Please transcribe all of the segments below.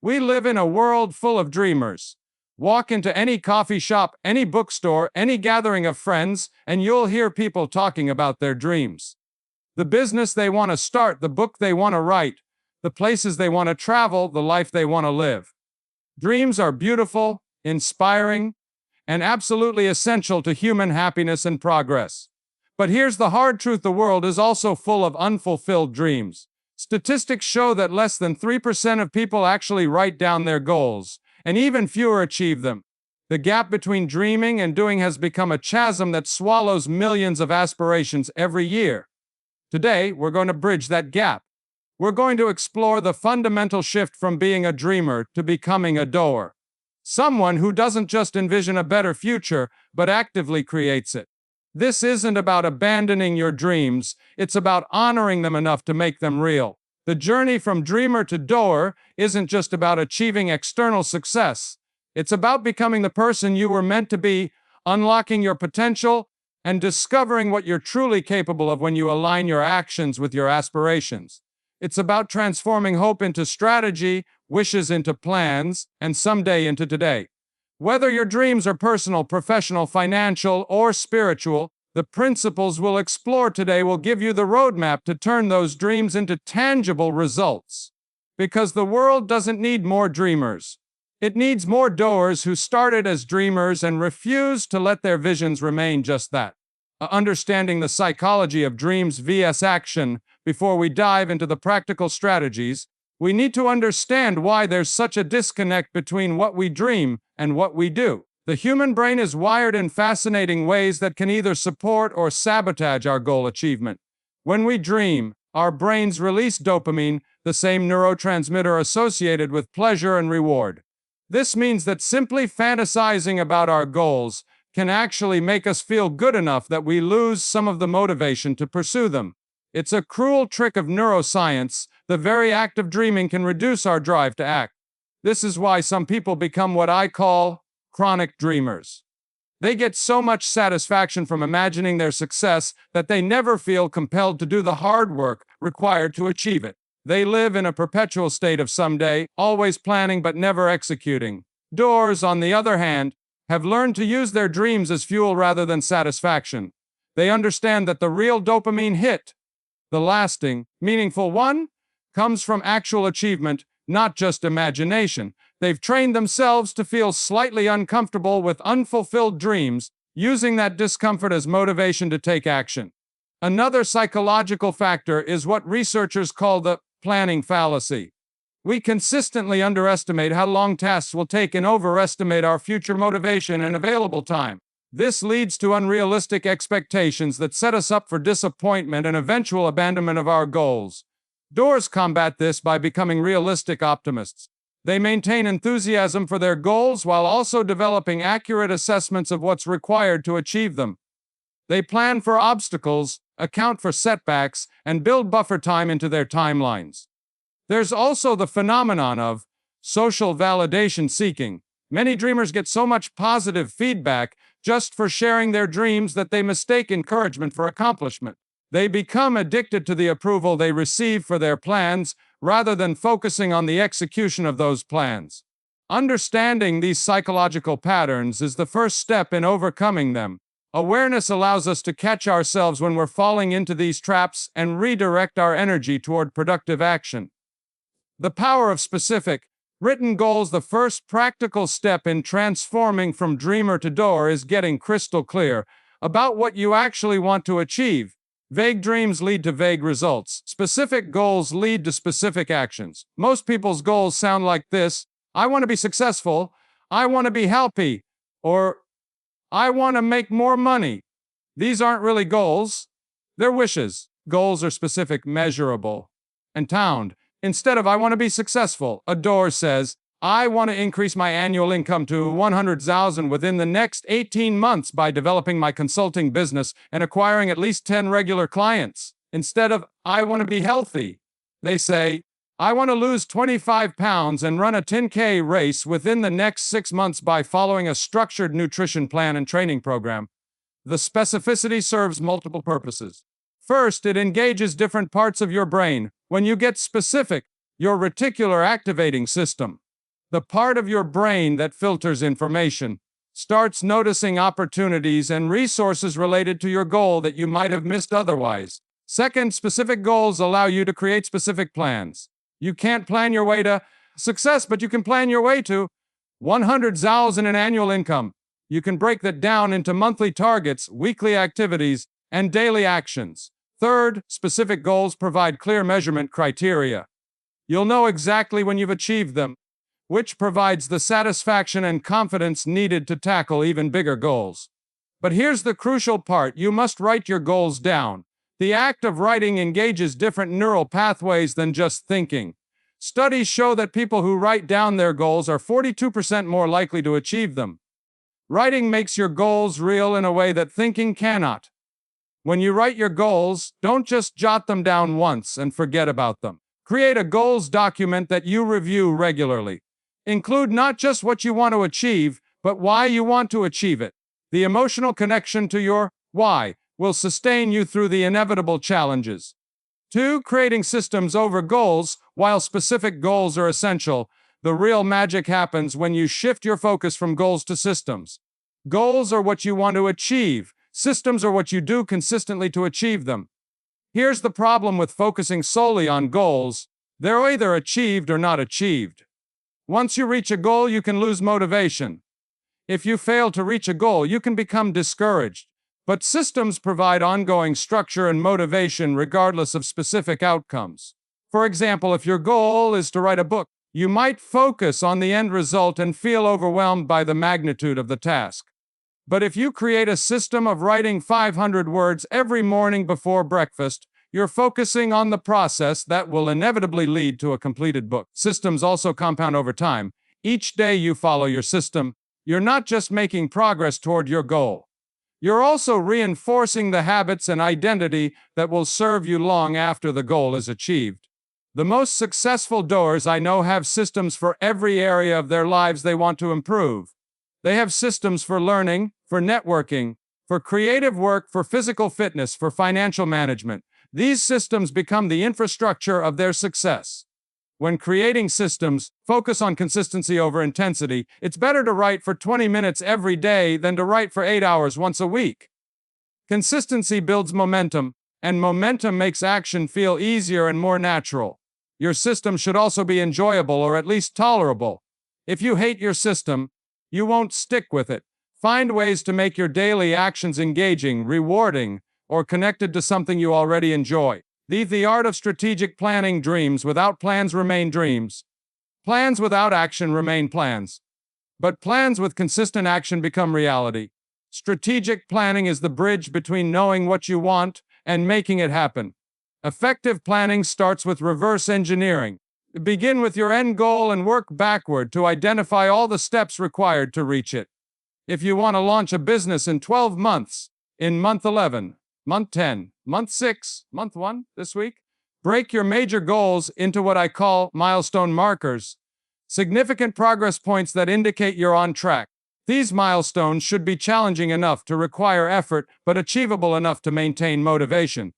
We live in a world full of dreamers. Walk into any coffee shop, any bookstore, any gathering of friends, and you'll hear people talking about their dreams. The business they want to start, the book they want to write, the places they want to travel, the life they want to live. Dreams are beautiful, inspiring, and absolutely essential to human happiness and progress. But here's the hard truth: the world is also full of unfulfilled dreams. Statistics show that less than 3% of people actually write down their goals, and even fewer achieve them. The gap between dreaming and doing has become a chasm that swallows millions of aspirations every year. Today, we're going to bridge that gap. We're going to explore the fundamental shift from being a dreamer to becoming a doer. Someone who doesn't just envision a better future, but actively creates it. This isn't about abandoning your dreams, it's about honoring them enough to make them real. The journey from dreamer to doer isn't just about achieving external success. It's about becoming the person you were meant to be, unlocking your potential, and discovering what you're truly capable of when you align your actions with your aspirations. It's about transforming hope into strategy, wishes into plans, and someday into today. Whether your dreams are personal, professional, financial, or spiritual, the principles we'll explore today will give you the roadmap to turn those dreams into tangible results. Because the world doesn't need more dreamers. It needs more doers who started as dreamers and refused to let their visions remain just that. Understanding the psychology of dreams vs. action, before we dive into the practical strategies, we need to understand why there's such a disconnect between what we dream and what we do. The human brain is wired in fascinating ways that can either support or sabotage our goal achievement. When we dream, our brains release dopamine, the same neurotransmitter associated with pleasure and reward. This means that simply fantasizing about our goals can actually make us feel good enough that we lose some of the motivation to pursue them. It's a cruel trick of neuroscience. The very act of dreaming can reduce our drive to act. This is why some people become what I call chronic dreamers. They get so much satisfaction from imagining their success that they never feel compelled to do the hard work required to achieve it. They live in a perpetual state of someday, always planning but never executing. Doers, on the other hand, have learned to use their dreams as fuel rather than satisfaction. They understand that the real dopamine hit, the lasting, meaningful one, comes from actual achievement, not just imagination. They've trained themselves to feel slightly uncomfortable with unfulfilled dreams, using that discomfort as motivation to take action. Another psychological factor is what researchers call the planning fallacy. We consistently underestimate how long tasks will take and overestimate our future motivation and available time. This leads to unrealistic expectations that set us up for disappointment and eventual abandonment of our goals. Doers combat this by becoming realistic optimists. They maintain enthusiasm for their goals while also developing accurate assessments of what's required to achieve them. They plan for obstacles, account for setbacks, and build buffer time into their timelines. There's also the phenomenon of social validation seeking. Many dreamers get so much positive feedback just for sharing their dreams that they mistake encouragement for accomplishment. They become addicted to the approval they receive for their plans rather than focusing on the execution of those plans. Understanding these psychological patterns is the first step in overcoming them. Awareness allows us to catch ourselves when we're falling into these traps and redirect our energy toward productive action. The power of specific, written goals. The first practical step in transforming from dreamer to doer is getting crystal clear about what you actually want to achieve. Vague dreams lead to vague results. Specific goals lead to specific actions. Most people's goals sound like this: I want to be successful, I want to be healthy, or I want to make more money. These aren't really goals, they're wishes. Goals are specific, measurable, and timed. Instead of I want to be successful, a doer says, I want to increase my annual income to $100,000 within the next 18 months by developing my consulting business and acquiring at least 10 regular clients. Instead of I want to be healthy, they say, I want to lose 25 pounds and run a 10K race within the next 6 months by following a structured nutrition plan and training program. The specificity serves multiple purposes. First, it engages different parts of your brain. When you get specific, your reticular activating system, The part of your brain that filters information starts noticing opportunities and resources related to your goal that you might have missed otherwise. Second, specific goals allow you to create specific plans. You can't plan your way to success, but you can plan your way to 100,000 in annual income. You can break that down into monthly targets, weekly activities, and daily actions. Third, specific goals provide clear measurement criteria. You'll know exactly when you've achieved them, which provides the satisfaction and confidence needed to tackle even bigger goals. But here's the crucial part: you must write your goals down. The act of writing engages different neural pathways than just thinking. Studies show that people who write down their goals are 42% more likely to achieve them. Writing makes your goals real in a way that thinking cannot. When you write your goals, don't just jot them down once and forget about them. Create a goals document that you review regularly. Include not just what you want to achieve, but why you want to achieve it. The emotional connection to your why will sustain you through the inevitable challenges. 2. Creating systems over goals. While specific goals are essential, the real magic happens when you shift your focus from goals to systems. Goals are what you want to achieve. Systems are what you do consistently to achieve them. Here's the problem with focusing solely on goals: they're either achieved or not achieved. Once you reach a goal, you can lose motivation. If you fail to reach a goal, you can become discouraged. But systems provide ongoing structure and motivation regardless of specific outcomes. For example, if your goal is to write a book, you might focus on the end result and feel overwhelmed by the magnitude of the task. But if you create a system of writing 500 words every morning before breakfast, you're focusing on the process that will inevitably lead to a completed book. Systems also compound over time. Each day you follow your system, you're not just making progress toward your goal. You're also reinforcing the habits and identity that will serve you long after the goal is achieved. The most successful doers I know have systems for every area of their lives they want to improve. They have systems for learning, for networking, for creative work, for physical fitness, for financial management. These systems become the infrastructure of their success. When creating systems, focus on consistency over intensity. It's better to write for 20 minutes every day than to write for 8 hours once a week. Consistency builds momentum, and momentum makes action feel easier and more natural. Your system should also be enjoyable or at least tolerable. If you hate your system, you won't stick with it. Find ways to make your daily actions engaging, rewarding, or connected to something you already enjoy. The art of strategic planning. Dreams without plans remain dreams. Plans without action remain plans. But plans with consistent action become reality. Strategic planning is the bridge between knowing what you want and making it happen. Effective planning starts with reverse engineering. Begin with your end goal and work backward to identify all the steps required to reach it. If you want to launch a business in 12 months, in month 11, month 10, month 6, month 1, this week, break your major goals into what I call milestone markers, significant progress points that indicate you're on track. These milestones should be challenging enough to require effort, but achievable enough to maintain motivation.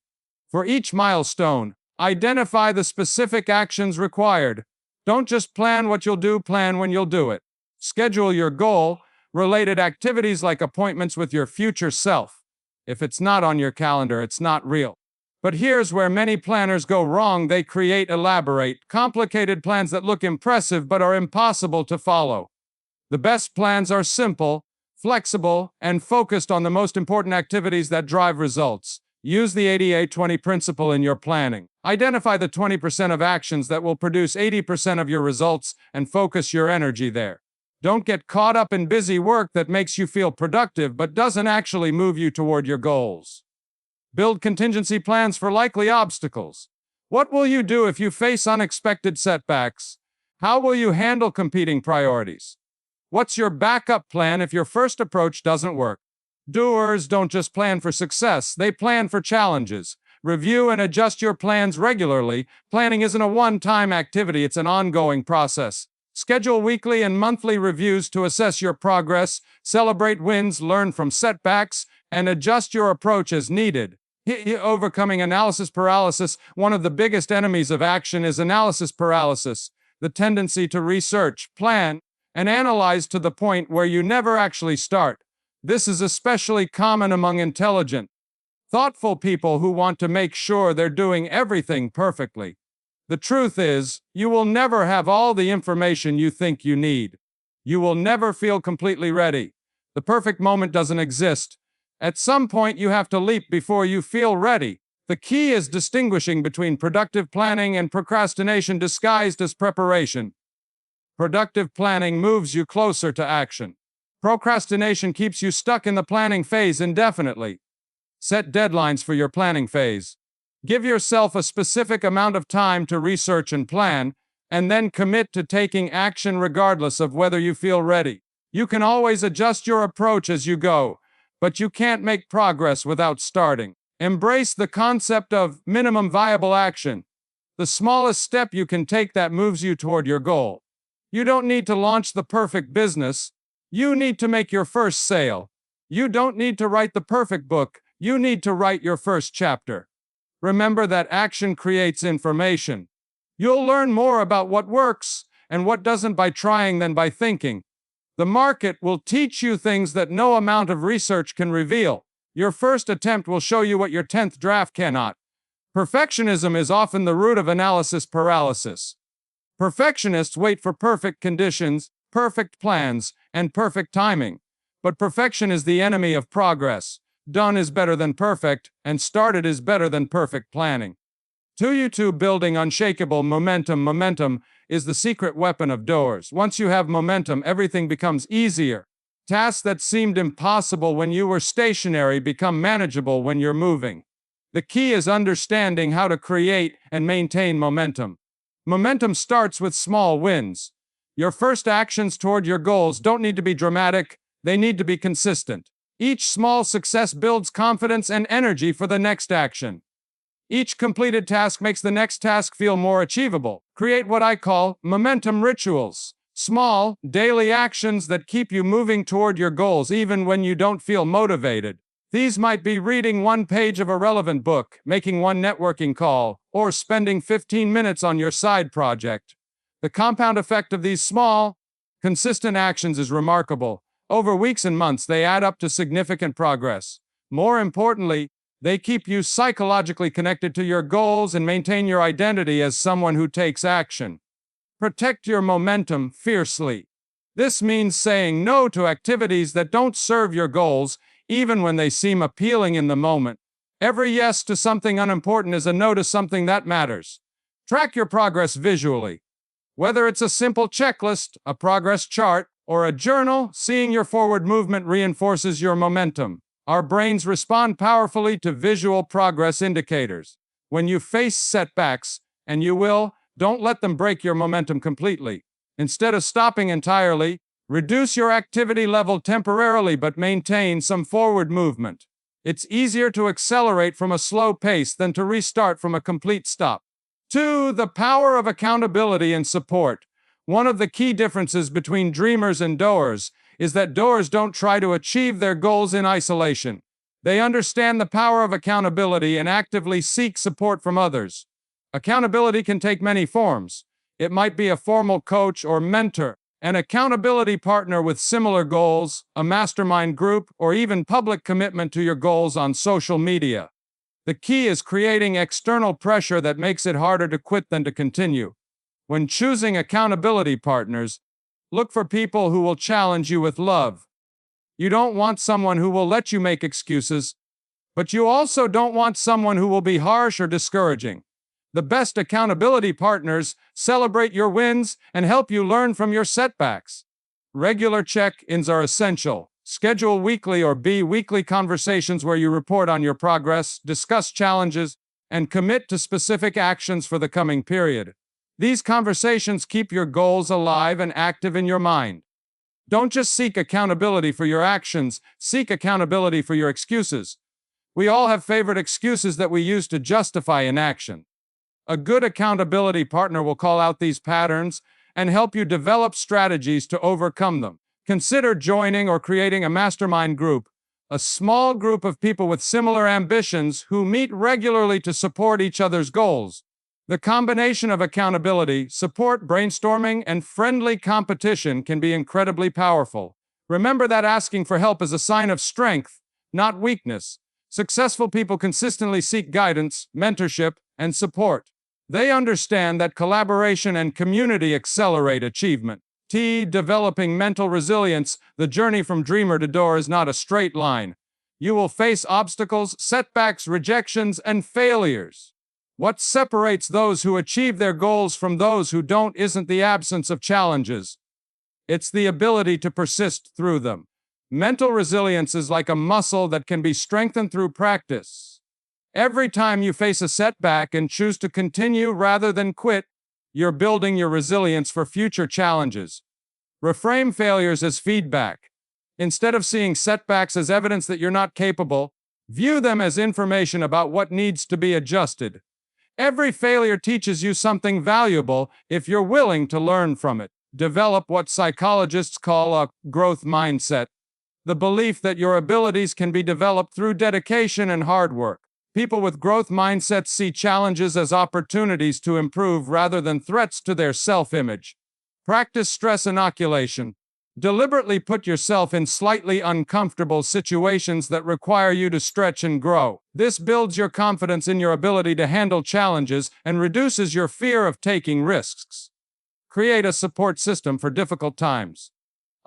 For each milestone, identify the specific actions required. Don't just plan what you'll do, plan when you'll do it. Schedule your goal-related activities like appointments with your future self. If it's not on your calendar, it's not real. But here's where many planners go wrong. They create elaborate, complicated plans that look impressive but are impossible to follow. The best plans are simple, flexible, and focused on the most important activities that drive results. Use the 80-20 principle in your planning. Identify the 20% of actions that will produce 80% of your results and focus your energy there. Don't get caught up in busy work that makes you feel productive but doesn't actually move you toward your goals. Build contingency plans for likely obstacles. What will you do if you face unexpected setbacks? How will you handle competing priorities? What's your backup plan if your first approach doesn't work? Doers don't just plan for success, they plan for challenges. Review and adjust your plans regularly. Planning isn't a one-time activity, it's an ongoing process. Schedule weekly and monthly reviews to assess your progress, celebrate wins, learn from setbacks, and adjust your approach as needed. Overcoming analysis paralysis. One of the biggest enemies of action is analysis paralysis. the tendency to research, plan, and analyze to the point where you never actually start. This is especially common among intelligent, thoughtful people who want to make sure they're doing everything perfectly. The truth is, you will never have all the information you think you need. You will never feel completely ready. The perfect moment doesn't exist. At some point, you have to leap before you feel ready. The key is distinguishing between productive planning and procrastination disguised as preparation. Productive planning moves you closer to action. Procrastination keeps you stuck in the planning phase indefinitely. Set deadlines for your planning phase. Give yourself a specific amount of time to research and plan, and then commit to taking action regardless of whether you feel ready. You can always adjust your approach as you go, but you can't make progress without starting. Embrace the concept of minimum viable action, the smallest step you can take that moves you toward your goal. You don't need to launch the perfect business. You need to make your first sale. You don't need to write the perfect book. You need to write your first chapter. Remember that action creates information. You'll learn more about what works and what doesn't by trying than by thinking. The market will teach you things that no amount of research can reveal. Your first attempt will show you what your 10th draft cannot. Perfectionism is often the root of analysis paralysis. Perfectionists wait for perfect conditions, perfect plans, and perfect timing. But perfection is the enemy of progress. Done is better than perfect, and started is better than perfect planning. 2 building unshakable momentum. Momentum is the secret weapon of doers. Once you have momentum, everything becomes easier. Tasks that seemed impossible when you were stationary become manageable when you're moving. The key is understanding how to create and maintain momentum. Momentum starts with small wins. Your first actions toward your goals don't need to be dramatic, they need to be consistent. Each small success builds confidence and energy for the next action. Each completed task makes the next task feel more achievable. Create what I call momentum rituals. Small, daily actions that keep you moving toward your goals even when you don't feel motivated. These might be reading 1 page of a relevant book, making 1 networking call, or spending 15 minutes on your side project. The compound effect of these small, consistent actions is remarkable. Over weeks and months, they add up to significant progress. More importantly, they keep you psychologically connected to your goals and maintain your identity as someone who takes action. Protect your momentum fiercely. This means saying no to activities that don't serve your goals, even when they seem appealing in the moment. Every yes to something unimportant is a no to something that matters. Track your progress visually. Whether it's a simple checklist, a progress chart, or a journal, seeing your forward movement reinforces your momentum. Our brains respond powerfully to visual progress indicators. When you face setbacks, and you will, don't let them break your momentum completely. Instead of stopping entirely, reduce your activity level temporarily but maintain some forward movement. It's easier to accelerate from a slow pace than to restart from a complete stop. 2. The power of accountability and support. One of the key differences between dreamers and doers is that doers don't try to achieve their goals in isolation. They understand the power of accountability and actively seek support from others. Accountability can take many forms. It might be a formal coach or mentor, an accountability partner with similar goals, a mastermind group, or even public commitment to your goals on social media. The key is creating external pressure that makes it harder to quit than to continue. When choosing accountability partners, look for people who will challenge you with love. You don't want someone who will let you make excuses, but you also don't want someone who will be harsh or discouraging. The best accountability partners celebrate your wins and help you learn from your setbacks. Regular check-ins are essential. Schedule weekly or bi-weekly conversations where you report on your progress, discuss challenges, and commit to specific actions for the coming period. These conversations keep your goals alive and active in your mind. Don't just seek accountability for your actions, seek accountability for your excuses. We all have favorite excuses that we use to justify inaction. A good accountability partner will call out these patterns and help you develop strategies to overcome them. Consider joining or creating a mastermind group, a small group of people with similar ambitions who meet regularly to support each other's goals. The combination of accountability, support, brainstorming, and friendly competition can be incredibly powerful. Remember that asking for help is a sign of strength, not weakness. Successful people consistently seek guidance, mentorship, and support. They understand that collaboration and community accelerate achievement. Developing mental resilience, the journey from dreamer to door is not a straight line. You will face obstacles, setbacks, rejections, and failures. What separates those who achieve their goals from those who don't isn't the absence of challenges. It's the ability to persist through them. Mental resilience is like a muscle that can be strengthened through practice. Every time you face a setback and choose to continue rather than quit, you're building your resilience for future challenges. Reframe failures as feedback. Instead of seeing setbacks as evidence that you're not capable, view them as information about what needs to be adjusted. Every failure teaches you something valuable if you're willing to learn from it. Develop what psychologists call a growth mindset, the belief that your abilities can be developed through dedication and hard work. People with growth mindsets see challenges as opportunities to improve rather than threats to their self-image. Practice stress inoculation. Deliberately put yourself in slightly uncomfortable situations that require you to stretch and grow. This builds your confidence in your ability to handle challenges and reduces your fear of taking risks. Create a support system for difficult times.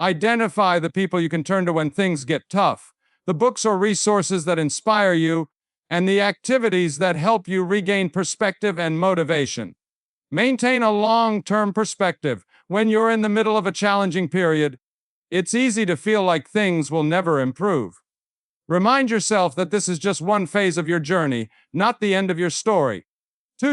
Identify the people you can turn to when things get tough, the books or resources that inspire you, and the activities that help you regain perspective and motivation. Maintain a long-term perspective. When you're in the middle of a challenging period, it's easy to feel like things will never improve. Remind yourself that this is just one phase of your journey, not the end of your story.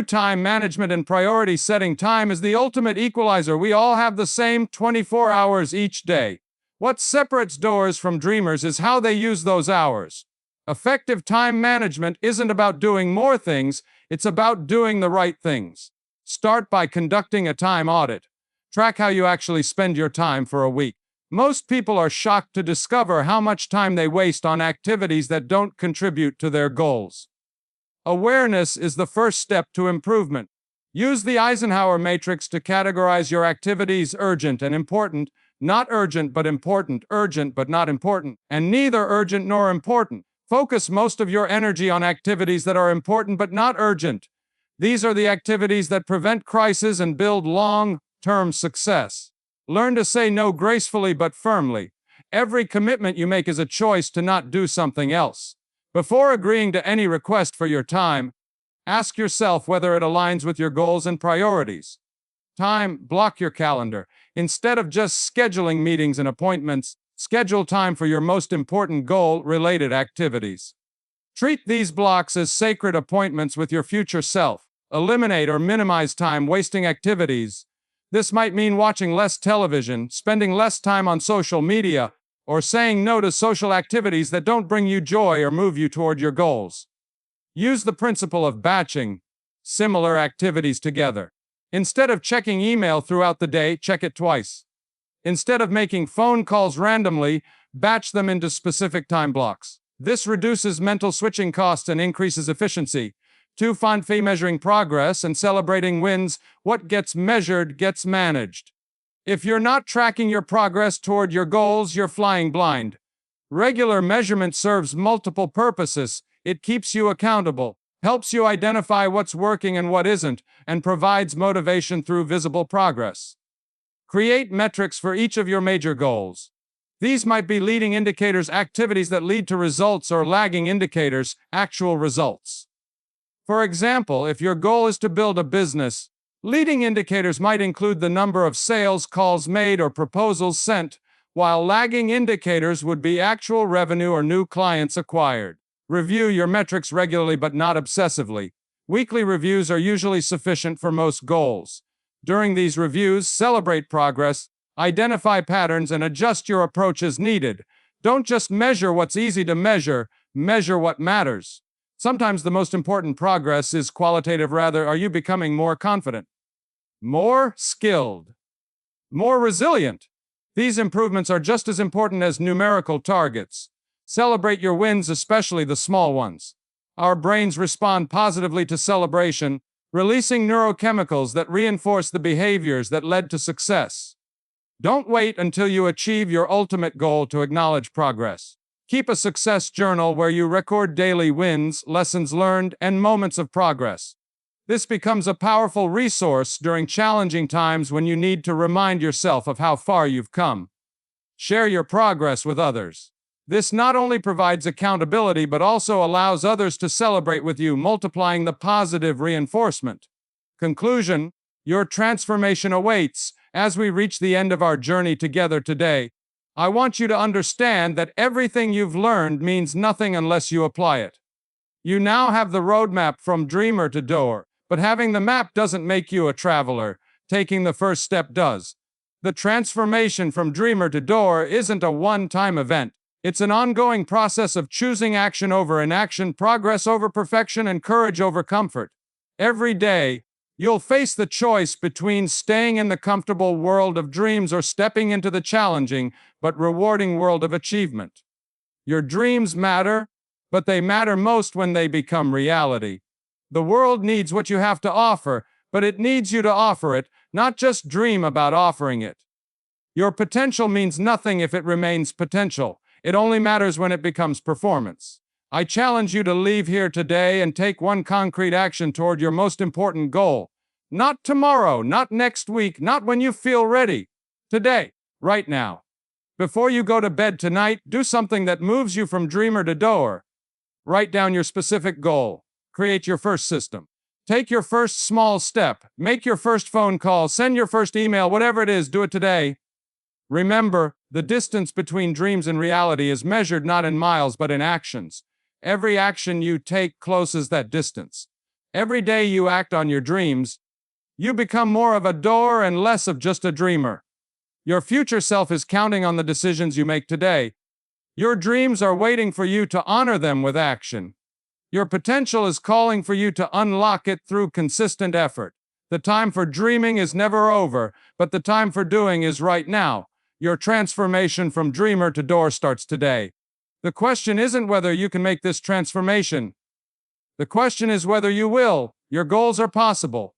Time management and priority setting. Time is the ultimate equalizer. We all have the same 24 hours each day. What separates doers from dreamers is how they use those hours. Effective time management isn't about doing more things, it's about doing the right things. Start by conducting a time audit. Track how you actually spend your time for a week. Most people are shocked to discover how much time they waste on activities that don't contribute to their goals. Awareness is the first step to improvement. Use the Eisenhower matrix to categorize your activities: urgent and important, not urgent but important, urgent but not important, and neither urgent nor important. Focus most of your energy on activities that are important but not urgent. These are the activities that prevent crisis and build long-term success. Learn to say no gracefully but firmly. Every commitment you make is a choice to not do something else. Before agreeing to any request for your time, ask yourself whether it aligns with your goals and priorities. Block your calendar. Instead of just scheduling meetings and appointments, schedule time for your most important goal-related activities. Treat these blocks as sacred appointments with your future self. Eliminate or minimize time-wasting activities. This might mean watching less television, spending less time on social media, or saying no to social activities that don't bring you joy or move you toward your goals. Use the principle of batching similar activities together. Instead of checking email throughout the day, check it twice. Instead of making phone calls randomly, batch them into specific time blocks. This reduces mental switching costs and increases efficiency. Measuring progress and celebrating wins. What gets measured gets managed. If you're not tracking your progress toward your goals, you're flying blind. Regular measurement serves multiple purposes. It keeps you accountable, helps you identify what's working and what isn't, and provides motivation through visible progress. Create metrics for each of your major goals. These might be leading indicators, activities that lead to results, or lagging indicators, actual results. For example, if your goal is to build a business, leading indicators might include the number of sales calls made or proposals sent, while lagging indicators would be actual revenue or new clients acquired. Review your metrics regularly but not obsessively. Weekly reviews are usually sufficient for most goals. During these reviews, celebrate progress, identify patterns, and adjust your approach as needed. Don't just measure what's easy to measure, measure what matters. Sometimes the most important progress is qualitative. Rather, are you becoming more confident, more skilled, more resilient? These improvements are just as important as numerical targets. Celebrate your wins, especially the small ones. Our brains respond positively to celebration, releasing neurochemicals that reinforce the behaviors that led to success. Don't wait until you achieve your ultimate goal to acknowledge progress. Keep a success journal where you record daily wins, lessons learned, and moments of progress. This becomes a powerful resource during challenging times when you need to remind yourself of how far you've come. Share your progress with others. This not only provides accountability but also allows others to celebrate with you, multiplying the positive reinforcement. Conclusion: your transformation awaits. As we reach the end of our journey together today, I want you to understand that everything you've learned means nothing unless you apply it. You now have the roadmap from dreamer to doer, but having the map doesn't make you a traveler. Taking the first step does. The transformation from dreamer to doer isn't a one-time event. It's an ongoing process of choosing action over inaction, progress over perfection, and courage over comfort. Every day, you'll face the choice between staying in the comfortable world of dreams or stepping into the challenging but rewarding world of achievement. Your dreams matter, but they matter most when they become reality. The world needs what you have to offer, but it needs you to offer it, not just dream about offering it. Your potential means nothing if it remains potential. It only matters when it becomes performance. I challenge you to leave here today and take one concrete action toward your most important goal. Not tomorrow, not next week, not when you feel ready. Today, right now. Before you go to bed tonight, do something that moves you from dreamer to doer. Write down your specific goal. Create your first system. Take your first small step. Make your first phone call. Send your first email. Whatever it is, do it today. Remember, the distance between dreams and reality is measured not in miles but in actions. Every action you take closes that distance. Every day you act on your dreams, you become more of a doer and less of just a dreamer. Your future self is counting on the decisions you make today. Your dreams are waiting for you to honor them with action. Your potential is calling for you to unlock it through consistent effort. The time for dreaming is never over, but the time for doing is right now. Your transformation from dreamer to doer starts today. The question isn't whether you can make this transformation. The question is whether you will. Your goals are possible.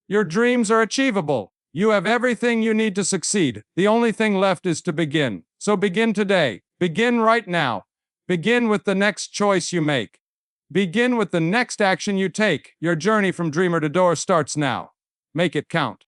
Your dreams are achievable. You have everything you need to succeed. The only thing left is to begin. So begin today. Begin right now. Begin with the next choice you make. Begin with the next action you take. Your journey from dreamer to doer starts now. Make it count.